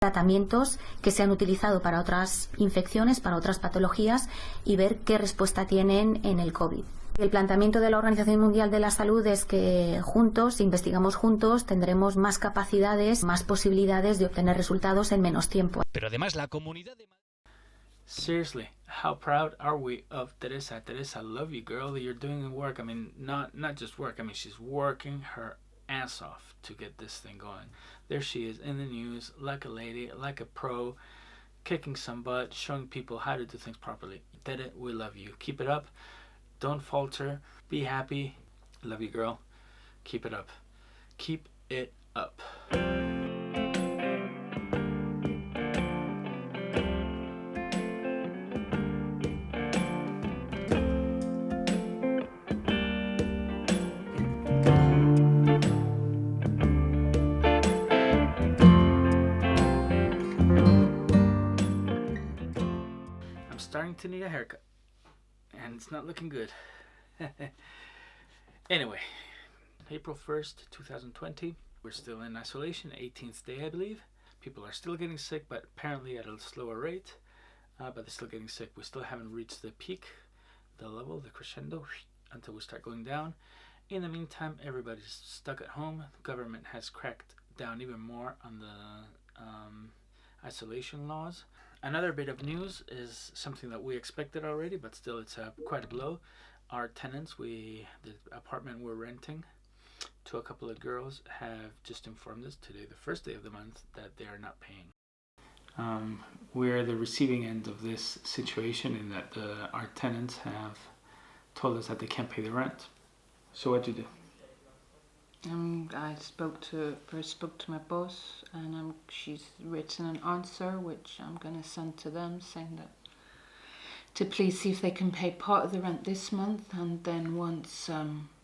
tratamientos que se han utilizado para otras infecciones, para otras patologías y ver qué respuesta tienen en el COVID. El planteamiento de la Organización Mundial de la Salud es que juntos, si investigamos juntos, tendremos más capacidades, más posibilidades de obtener resultados en menos tiempo. Pero además la comunidad de... Seriously, how proud are we of Teresa? Teresa, I love you, girl. You're doing the work. I mean, not just work. I mean, she's working her ass off to get this thing going. There she is in the news, like a lady, like a pro, kicking some butt, showing people how to do things properly. Tere, we love you. Keep it up. Don't falter. Be happy. Love you, girl. Keep it up. Keep it up. Starting to need a haircut, and it's not looking good. Anyway, April 1st, 2020, we're still in isolation, 18th day, I believe. People are still getting sick, but apparently at a slower rate, but they're still getting sick. We still haven't reached the peak, the level, the crescendo, until we start going down. In the meantime, everybody's stuck at home. The government has cracked down even more on the isolation laws. Another bit of news is something that we expected already, but still it's quite a blow. Our tenants, the apartment we're renting to a couple of girls, have just informed us today, the first day of the month, that they are not paying. We're the receiving end of this situation in that our tenants have told us that they can't pay the rent. So what'd you do? I spoke to my boss, and she's written an answer which I'm going to send to them, saying that to please see if they can pay part of the rent this month, and then once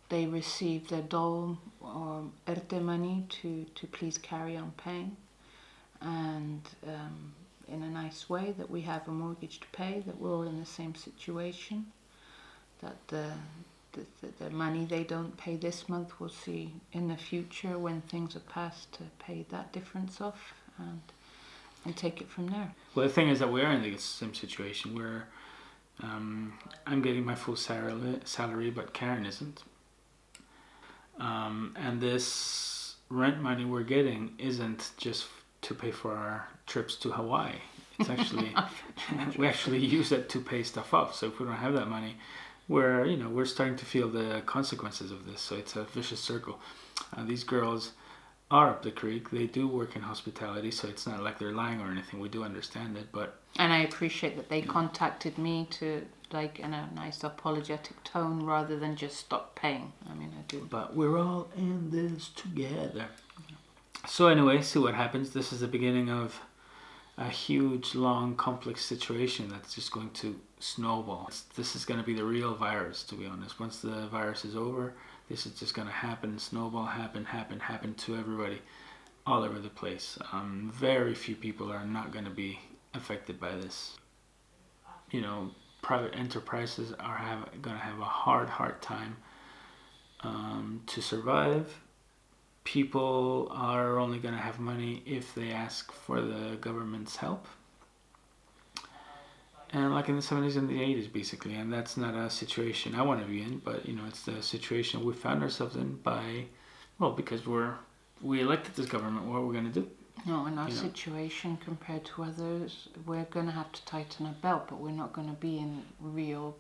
they receive their dole or ERTE money to please carry on paying, and in a nice way, that we have a mortgage to pay, that we're all in the same situation, that the money they don't pay this month we'll see in the future when things are passed to pay that difference off, and take it from there. Well, the thing is that we are in the same situation where I'm getting my full salary, but Karen isn't. And this rent money we're getting isn't just to pay for our trips to Hawaii. It's actually, we actually use it to pay stuff off. So if we don't have that money, we're starting to feel the consequences of this. So it's a vicious circle. These girls are up the creek. They do work in hospitality, so it's not like they're lying or anything. We do understand it, and I appreciate that they contacted me to, like, in a nice apologetic tone rather than just stop paying. I mean, I do. But we're all in this together. So anyway, see what happens. This is the beginning of a huge, long, complex situation that's just going to snowball. This is going to be the real virus, to be honest. Once the virus is over, this is just going to happen, snowball, happen to everybody all over the place. Very few people are not going to be affected by this. Private enterprises are going to have a hard time to survive. People are only going to have money if they ask for the government's help. And like in the 70s and the 80s, basically. And that's not a situation I want to be in, but, it's the situation we found ourselves in because we elected this government. What are we going to do? No, in our situation compared to others, we're going to have to tighten our belt, but we're not going to be in real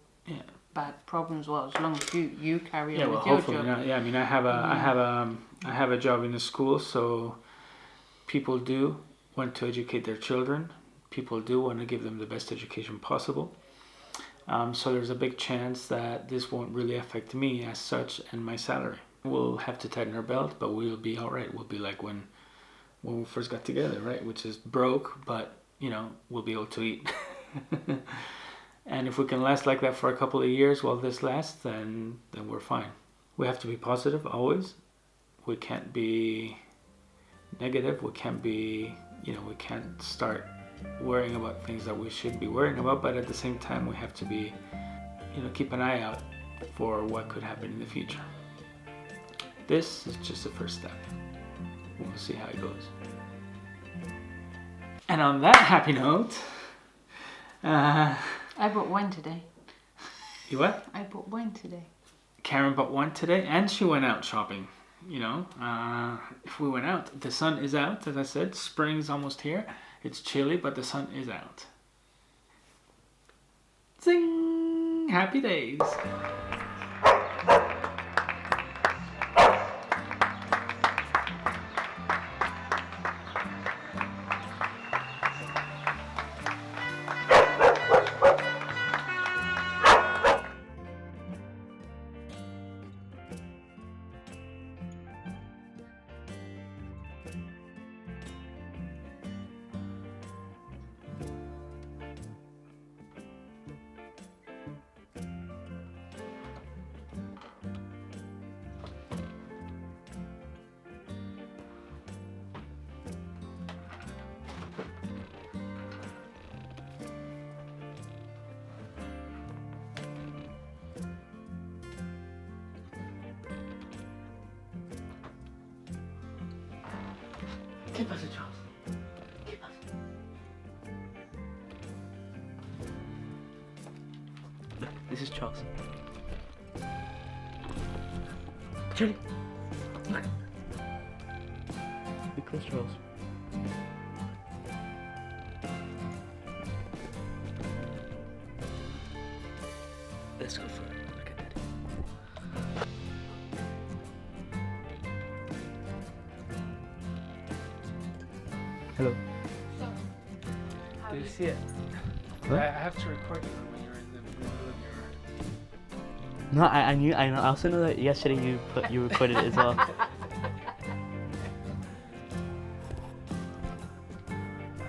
bad problems. Well, as long as you carry on with your job. Not. Yeah, I mean, I have a job in the school, so people do want to educate their children. People do want to give them the best education possible. So there's a big chance that this won't really affect me as such and my salary. We'll have to tighten our belt, but we'll be all right. We'll be like when we first got together, right? Which is broke, but, we'll be able to eat. And if we can last like that for a couple of years while this lasts, then we're fine. We have to be positive always. We can't be negative. We can't be, we can't start worrying about things that we shouldn't be worrying about, but at the same time we have to be, keep an eye out for what could happen in the future. This is just the first step. We'll see how it goes. And on that happy note, I bought wine today. You what? I bought wine today. Karen bought wine today, and she went out shopping. If we went out, the sun is out, as I said. Spring's almost here. It's chilly, but the sun is out. Zing! Happy days. ¿Qué pasa, Charles? ¿Qué pasa? Look, this is Charles. Charlie, look. Look close, Charles. Let's go for it. Look at that. Hello. Did you see it? What? I have to record you when you're in the middle of your... No, I knew. I know. I also know that yesterday you recorded it as well.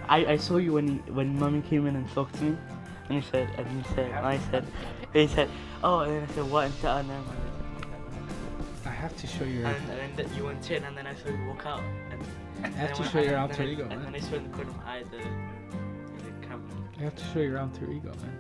I saw you when Mummy came in and talked to me, and he said, he said, oh, and then I said what, and said, oh, never mind. I have to show you. And then you went in, and then I saw you walk out. And I have to show your alter ego, and man. then I saw in the corner of my eye the camera. I have to show your alter ego, man.